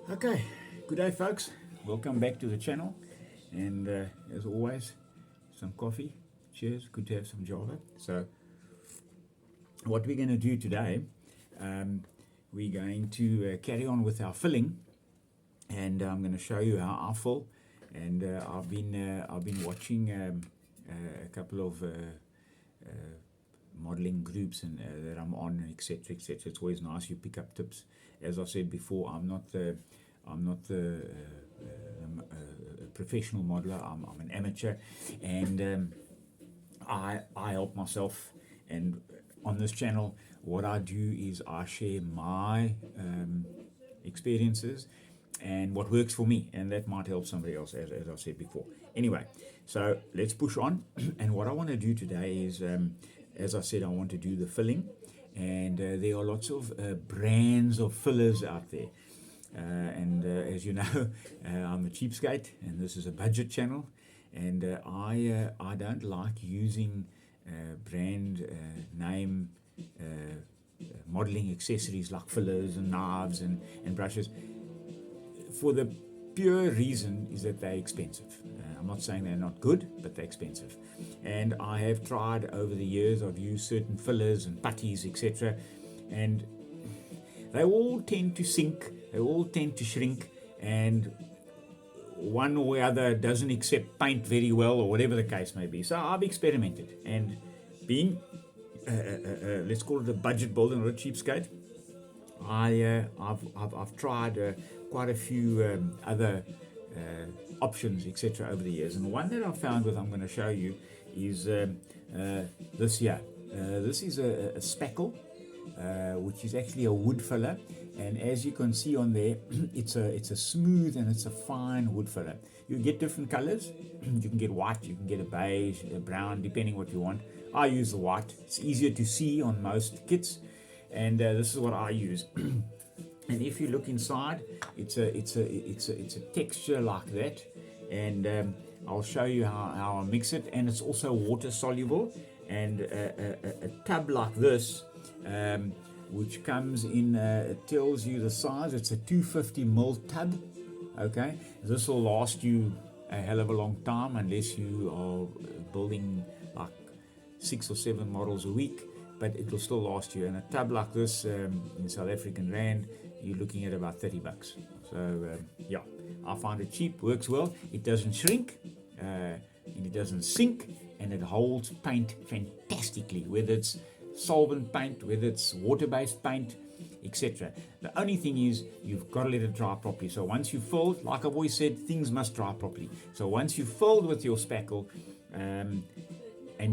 Okay, good day folks, welcome back to the channel, and as always, some coffee. Cheers, good to have some Java. So what we're going to do today, we're going to carry on with our filling, and I'm going to show you how I fill. And I've been watching a couple of modeling groups and that I'm on, etc., etc. It's always nice, you pick up tips. As I said before, I'm not the professional modeler. I'm an amateur, and I help myself. And on this channel, what I do is I share my experiences and what works for me, and that might help somebody else, as I said before. Anyway, so let's push on. And what I want to do today is, as I said, I want to do the filling, and there are lots of brands of fillers out there. And as you know, I'm a cheapskate, and this is a budget channel, and I don't like using brand name modeling accessories like fillers and knives and brushes, for the pure reason is that they're expensive. I'm not saying they're not good, but they're expensive. And I have tried over the years, I've used certain fillers and putties, etc., and they all tend to sink, they all tend to shrink, and one or other doesn't accept paint very well, or whatever the case may be. So I've experimented, and being, let's call it a budget builder, not a cheapskate, I've tried quite a few other options, etc., over the years. And one that I found with, I'm going to show you, is this here. This is a spackle, which is actually a wood filler, and as you can see on there, it's a smooth and it's a fine wood filler. You get different colors. You can get white, you can get a beige, a brown, depending what you want. I use the white. It's easier to see on most kits, and this is what I use. And if you look inside, it's a texture like that, and I'll show you how I mix it. And it's also water soluble, and a tub like this, which comes in, it tells you the size. It's a 250 ml tub. Okay, this will last you a hell of a long time, unless you are building like 6 or 7 models a week, but it will still last you. And a tub like this, in South African rand, you're looking at about 30 bucks. So yeah, I find it cheap, works well. It doesn't shrink, and it doesn't sink, and it holds paint fantastically, whether it's solvent paint, whether it's water-based paint, etc. The only thing is, you've got to let it dry properly. So once you've filled, like I've always said, things must dry properly. So once you've filled with your spackle, and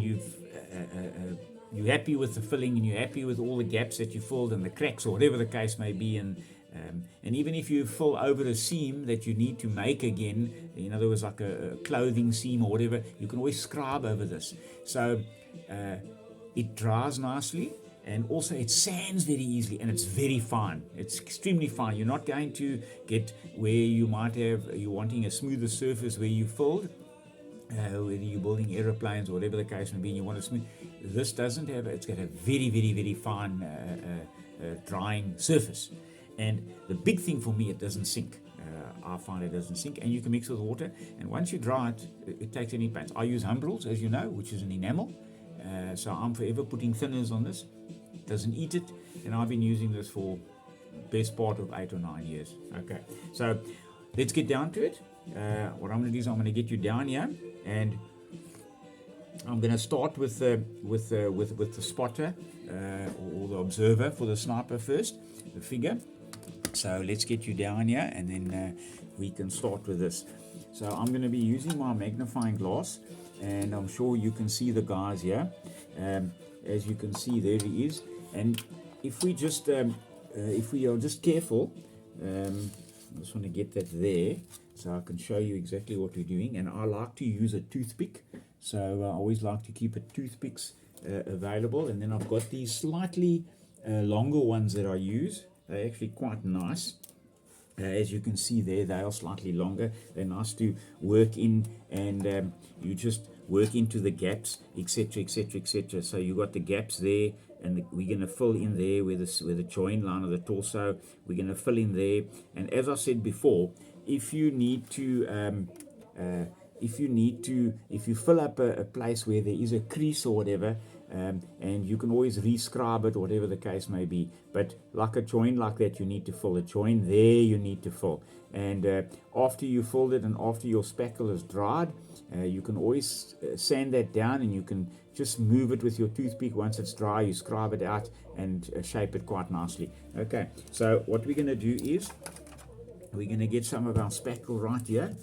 you're happy with the filling, and you're happy with all the gaps that you filled and the cracks, or whatever the case may be, and even if you fill over a seam that you need to make again, in other words, like a clothing seam or whatever, you can always scribe over this. So it dries nicely, and also it sands very easily, and it's very fine. It's extremely fine. You're not going to get where you might have, you're wanting a smoother surface where you filled, whether you're building aeroplanes or whatever the case may be, and you want to smooth. This doesn't have, it's got a very, very, very fine drying surface. And the big thing for me, it doesn't sink. I find it doesn't sink, and you can mix with water, and once you dry it, it takes any paints. I use Humbrils, as you know, which is an enamel. So I'm forever putting thinners on this. It doesn't eat it, and I've been using this for best part of 8 or 9 years. Okay, so let's get down to it. What I'm going to do is I'm going to get you down here, and I'm going to start with the spotter, or the observer for the sniper first, the figure. So let's get you down here, and then we can start with this. So I'm going to be using my magnifying glass, and I'm sure you can see the guys here. As you can see, there he is. And if we just if we are just careful, I just want to get that there so I can show you exactly what we're doing. And I like to use a toothpick, so I always like to keep toothpicks available. And then I've got these slightly longer ones that I use. They're actually quite nice. As you can see there, they are slightly longer. They're nice to work in, and you just work into the gaps, etc., etc., etc. So you got the gaps there, and we're going to fill in there where the joint line of the torso. We're going to fill in there, and as I said before, if you need to if you fill up a place where there is a crease or whatever, and you can always rescribe it, whatever the case may be. But like a joint like that, you need to fill a joint there, you need to fill. And after you filled it and after your spackle is dried, you can always sand that down, and you can just move it with your toothpick. Once it's dry, you scribe it out and shape it quite nicely. Okay, so what we're going to do is we're going to get some of our spackle right here.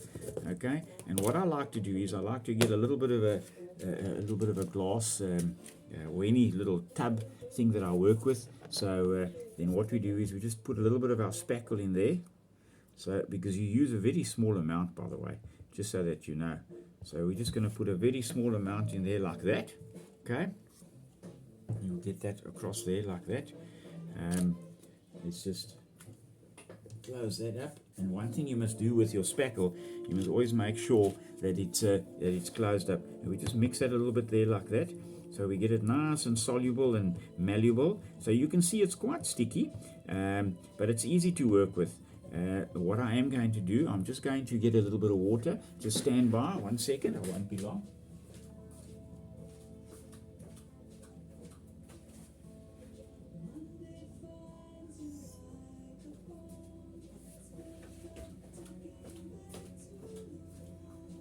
Okay, and what I like to do is I like to get a little bit of a glass or any little tub thing that I work with. So then what we do is we just put a little bit of our spackle in there. So because you use a very small amount, by the way, just so that you know. So we're just going to put a very small amount in there like that. Okay, you'll get that across there like that. Let's just close that up. And one thing you must do with your spackle, you must always make sure that it's closed up. And we just mix that a little bit there like that, so we get it nice and soluble and malleable. So you can see it's quite sticky, but it's easy to work with. What I am going to do, I'm just going to get a little bit of water. Just stand by 1 second, I won't be long.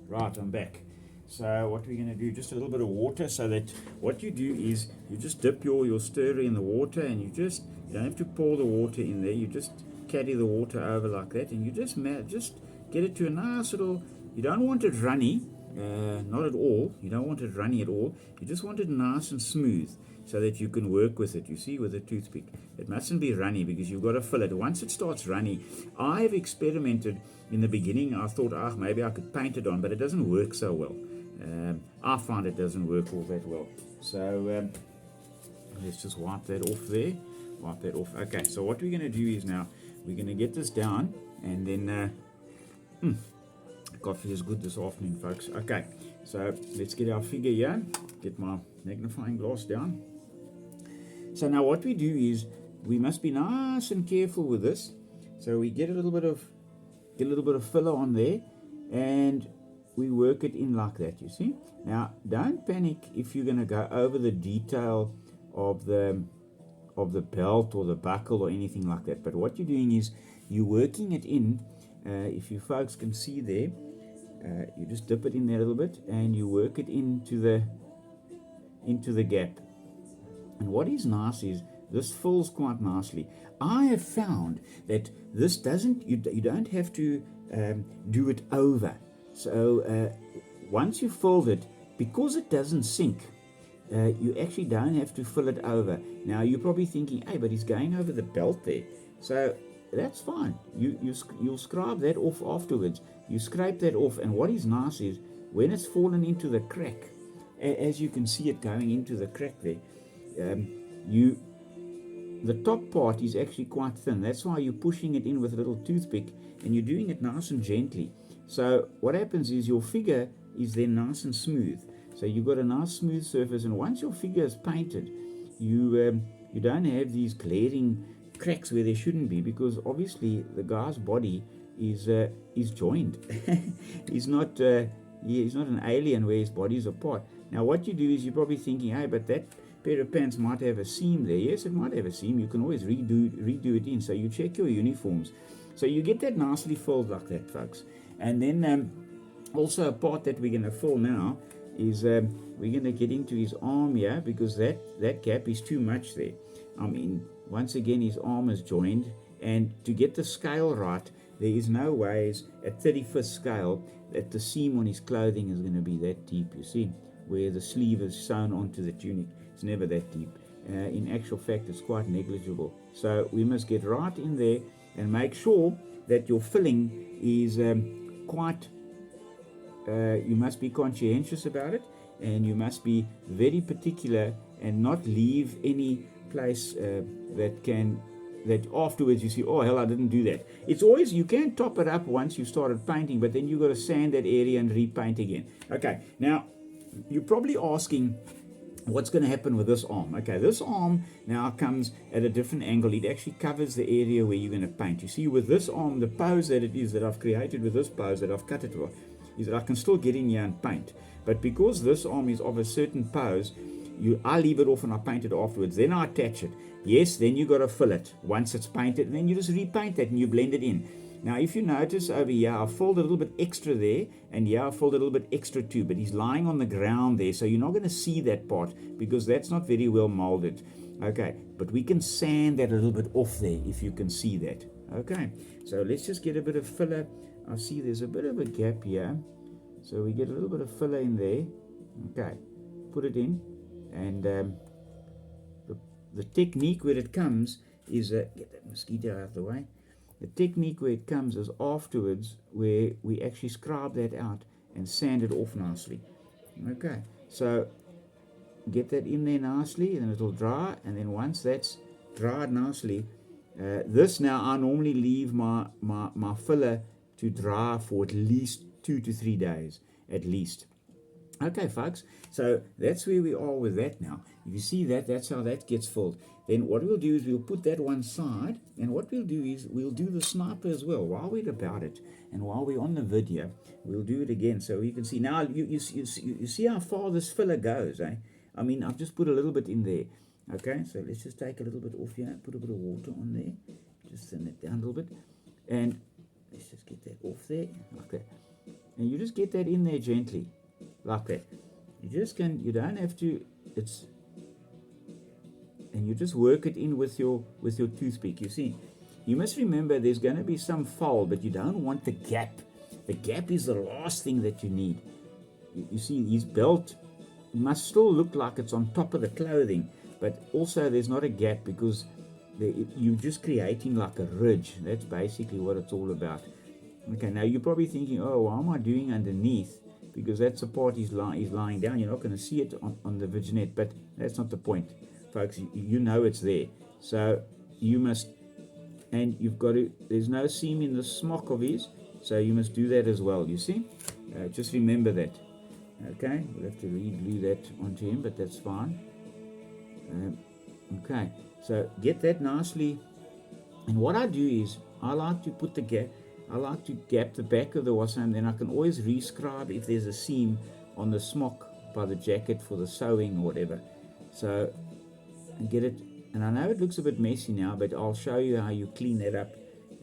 Right, I'm back. So what we're going to do, just a little bit of water, so that what you do is you just dip your stirrer in the water, and you don't have to pour the water in there. You just caddy the water over like that, and you just get it to a nice little, you don't want it runny, not at all. You don't want it runny at all. You just want it nice and smooth, so that you can work with it, you see, with a toothpick. It mustn't be runny, because you've got to fill it. Once it starts runny, I've experimented in the beginning. I thought, maybe I could paint it on, but it doesn't work so well. I find it doesn't work all that well. So let's just wipe that off there. Wipe that off. Okay, so what we're going to do is now, we're going to get this down, and then coffee is good this afternoon, folks. Okay, so let's get our figure here. Get my magnifying glass down. So now what we do is we must be nice and careful with this. So we get a little bit of filler on there, and we work it in like that, you see. Now don't panic if you're going to go over the detail of the belt or the buckle or anything like that. But what you're doing is you're working it in. If you folks can see there, you just dip it in there a little bit, and you work it into the gap. And what is nice is this fills quite nicely. I have found that this doesn't, you don't have to do it over. So once you've filled it, because it doesn't sink, you actually don't have to fill it over. Now you're probably thinking, hey, but he's going over the belt there. So that's fine. You'll scrape that off afterwards. You scrape that off, and what is nice is when it's fallen into the crack, as you can see it going into the crack there, the top part is actually quite thin. That's why you're pushing it in with a little toothpick, and you're doing it nice and gently. So what happens is your figure is then nice and smooth. So you've got a nice smooth surface, and once your figure is painted, you don't have these glaring cracks where there shouldn't be, because obviously the guy's body is joined. He's not an alien where his body is apart. Now what you do is you're probably thinking, hey, but that pair of pants might have a seam there. Yes, it might have a seam. You can always redo it in. So you check your uniforms. So you get that nicely filled like that, folks. And then also a part that we're going to fill now is we're going to get into his arm here, because that gap is too much there. I mean, once again, his arm is joined, and to get the scale right, there is no ways at 35th scale that the seam on his clothing is going to be that deep, you see, where the sleeve is sewn onto the tunic. It's never that deep. In actual fact, it's quite negligible. So we must get right in there and make sure that your filling is you must be conscientious about it, and you must be very particular and not leave any place that afterwards you see, oh hell, I didn't do that. It's always, you can top it up once you started painting, but then you've got to sand that area and repaint again. Okay, now you're probably asking, what's going to happen with this arm? Okay, this arm now comes at a different angle. It actually covers the area where you're going to paint. You see, with this arm, the pose that it is that I've created with this pose that I've cut it for, is that I can still get in here and paint. But because this arm is of a certain pose, I leave it off and I paint it afterwards. Then I attach it. Yes, then you got to fill it once it's painted, and then you just repaint it and you blend it in. Now, if you notice over here, I filled a little bit extra there, and here I filled a little bit extra too, but he's lying on the ground there, so you're not going to see that part because that's not very well molded. Okay, but we can sand that a little bit off there if you can see that. Okay, so let's just get a bit of filler. I see there's a bit of a gap here, so we get a little bit of filler in there. Okay, put it in, and the technique where it comes is get that mosquito out of the way. The technique where it comes is afterwards, where we actually scrub that out and sand it off nicely. Okay, so get that in there nicely, and it'll dry. And then once that's dried nicely, this now I normally leave my filler to dry for at least 2 to 3 days, at least. Okay, folks, so that's where we are with that now. If you see that, that's how that gets filled. Then what we'll do is we'll put that one side, and what we'll do is we'll do the sniper as well. While we're about it, and while we're on the video, we'll do it again so you can see. Now, you see how far this filler goes, eh? I mean, I've just put a little bit in there. Okay, so let's just take a little bit off here, put a bit of water on there, just thin it down a little bit, and let's just get that off there, like that. And you just get that in there gently, like that. You don't have to, and you just work it in with your toothpick. You see, you must remember there's going to be some fold, but you don't want the gap. The gap is the last thing that you need. You see, his belt must still look like it's on top of the clothing, but also there's not a gap because you're just creating like a ridge. That's basically what it's all about. Okay, now you're probably thinking, oh, what am I doing underneath? Because that's the part he's lying down. You're not going to see it on the vignette, but that's not the point. Folks, you know it's there, so you must, and you've got to, there's no seam in the smock of his, so you must do that as well. You see, just remember that. Okay, we'll have to re-glue that onto him, but that's fine. Okay, so get that nicely, and what I do is I like to put the gap, I like to gap the back of the washer, and then I can always rescribe if there's a seam on the smock by the jacket for the sewing or whatever. So get it, and I know it looks a bit messy now, but I'll show you how you clean that up,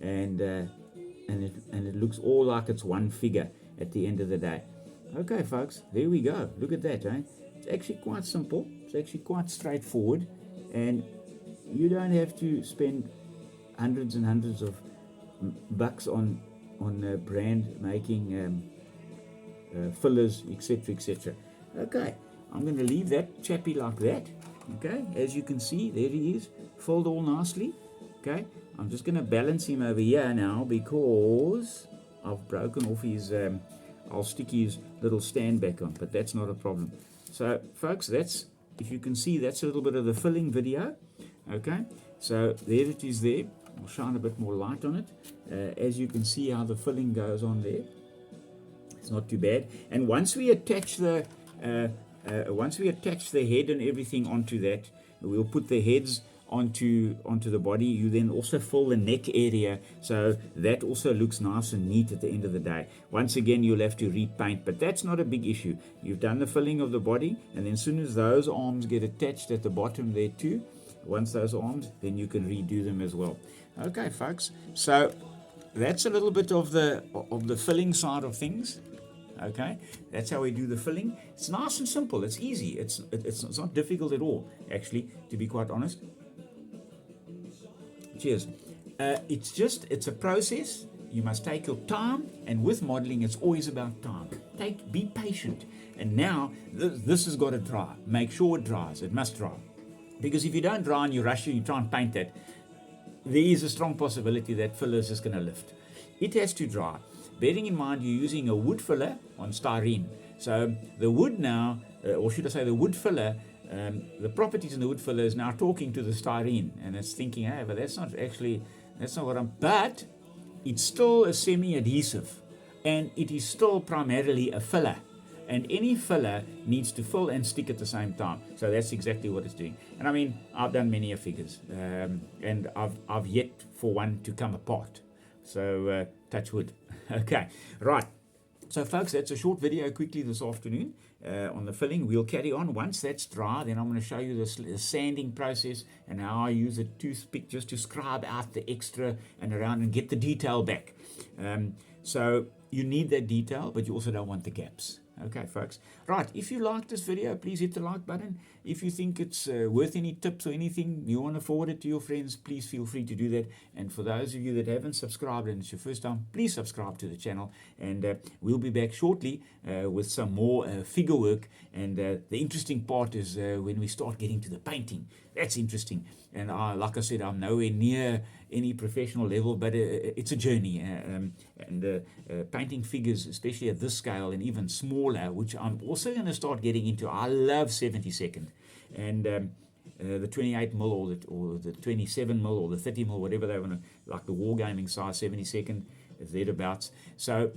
and it looks all like it's one figure at the end of the day. Okay, folks, there we go. Look at that, eh? It's actually quite simple. It's actually quite straightforward, and you don't have to spend hundreds and hundreds of bucks on brand making fillers, etc., etc. Okay, I'm going to leave that chappy like that. Okay, as you can see, there he is, filled all nicely. Okay, I'm just going to balance him over here now because I've broken off his, I'll stick his little stand back on, but that's not a problem. So, folks, that's, if you can see, that's a little bit of the filling video. Okay, so there it is there. I'll shine a bit more light on it. As you can see how the filling goes on there. It's not too bad. And once we attach the head and everything onto that, we'll put the heads onto the body. You then also fill the neck area, so that also looks nice and neat at the end of the day. Once again, you'll have to repaint, but that's not a big issue. You've done the filling of the body, and then as soon as those arms get attached at the bottom there too, once those arms, then you can redo them as well. Okay, folks, so that's a little bit of the filling side of things. Okay, that's how we do the filling. It's nice and simple. It's easy. It's not difficult at all, actually, to be quite honest. Cheers. It's a process. You must take your time, and with modeling, it's always about time. Be patient. And now this has got to dry. Make sure it dries. It must dry, because if you don't dry and you rush and you try and paint that, there is a strong possibility that filler is just going to lift. It has to dry. Bearing in mind you're using a wood filler on styrene. So the wood now, or should I say the wood filler, the properties in the wood filler is now talking to the styrene, and it's thinking, hey, but that's not what I'm, but it's still a semi-adhesive, and it is still primarily a filler. and any filler needs to fill and stick at the same time. So that's exactly what it's doing. And I mean, I've done many figures, and I've yet for one to come apart. So touch wood. Okay, right. So folks, that's a short video quickly this afternoon on the filling. We'll carry on. Once that's dry, then I'm going to show you the sanding process and how I use a toothpick just to scrub out the extra and around and get the detail back. So you need that detail, but you also don't want the gaps. Okay, folks. Right, if you liked this video, please hit the like button. If you think it's worth any tips or anything, you want to forward it to your friends, please feel free to do that. And for those of you that haven't subscribed and it's your first time, please subscribe to the channel. And we'll be back shortly with some more figure work. And the interesting part is when we start getting to the painting. That's interesting. And like I said, I'm nowhere near any professional level, but it's a journey. Painting figures, especially at this scale and even smaller, which I'm also going to start getting into. I love 70-second. And the 28 mil or the 27 mil or the 30 mil, whatever they want to, like the wargaming size, 70-second, thereabouts. So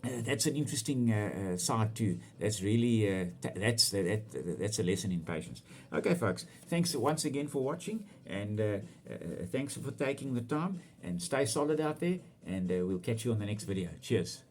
that's an interesting side too. That's really that's a lesson in patience. Okay, folks. Thanks once again for watching, and thanks for taking the time. And stay solid out there. And we'll catch you on the next video. Cheers.